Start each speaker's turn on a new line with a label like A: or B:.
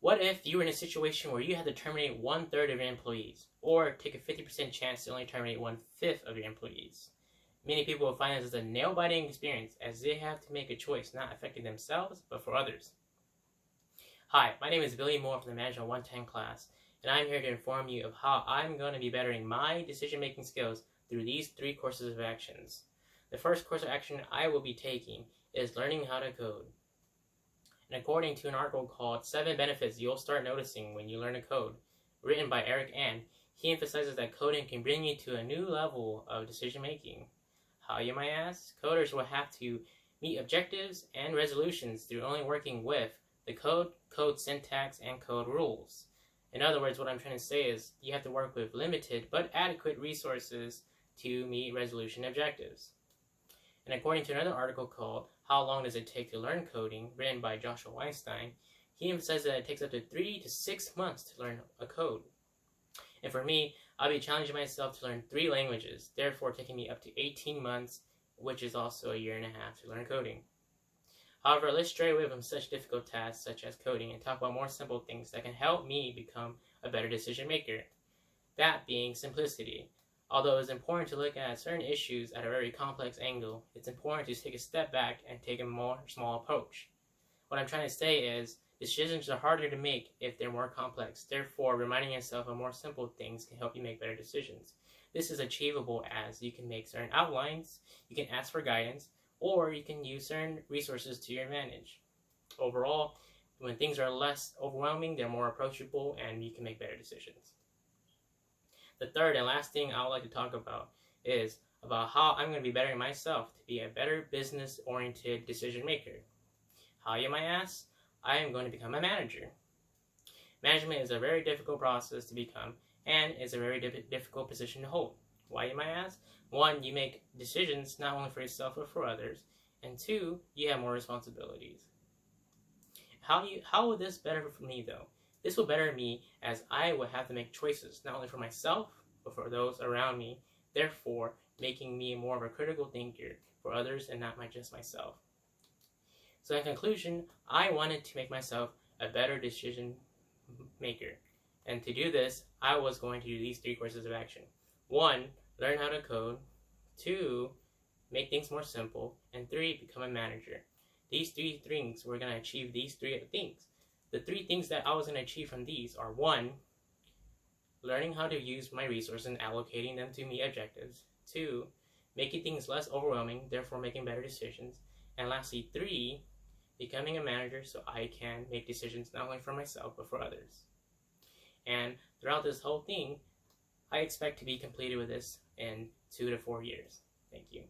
A: What if you were in a situation where you had to terminate 1/3 of your employees, or take a 50% chance to only terminate 1/5 of your employees? Many people will find this as a nail-biting experience, as they have to make a choice not affecting themselves, but for others. Hi, my name is Billy Moore from the Management 110 class, and I'm here to inform you of how I'm going to be bettering my decision-making skills through these 3 courses of actions. The first course of action I will be taking is learning how to code. And according to an article called 7 Benefits You'll Start Noticing When You Learn to Code, written by Eric An, he emphasizes that coding can bring you to a new level of decision making. How, you might ask? Coders will have to meet objectives and resolutions through only working with the code syntax, and code rules. In other words, what I'm trying to say is you have to work with limited but adequate resources to meet resolution objectives. And according to another article called How Long Does It Take to Learn Coding, written by Weinstein, he emphasizes that it takes up to 3 to 6 months to learn a code. And for me, I'll be challenging myself to learn 3 languages, therefore taking me up to 18 months, which is also a year and a half to learn coding. However, let's stray away from such difficult tasks such as coding and talk about more simple things that can help me become a better decision maker. That being simplicity. Although it's important to look at certain issues at a very complex angle, it's important to take a step back and take a more small approach. What I'm trying to say is, decisions are harder to make if they're more complex. Therefore, reminding yourself of more simple things can help you make better decisions. This is achievable as you can make certain outlines, you can ask for guidance, or you can use certain resources to your advantage. Overall, when things are less overwhelming, they're more approachable and you can make better decisions. The third and last thing I would like to talk about is about how I'm going to be bettering myself to be a better business-oriented decision maker. How, you might ask? I am going to become a manager. Management is a very difficult process to become and is a very difficult position to hold. Why, you might ask? 1, you make decisions not only for yourself but for others, and 2, you have more responsibilities. How will this better for me though? This will better me as I will have to make choices not only for myself but for those around me, therefore making me more of a critical thinker for others and not just myself. So in conclusion, I wanted to make myself a better decision maker, and to do this I was going to do these 3 courses of action. 1, learn how to code. 2, make things more simple. And 3, become a manager. These 3 things, we're going to achieve these 3 things. The 3 things that I was going to achieve from these are 1, learning how to use my resources and allocating them to meet objectives. 2, making things less overwhelming, therefore making better decisions. And lastly, 3, becoming a manager so I can make decisions not only for myself but for others. And throughout this whole thing, I expect to be completed with this in 2 to 4 years. Thank you.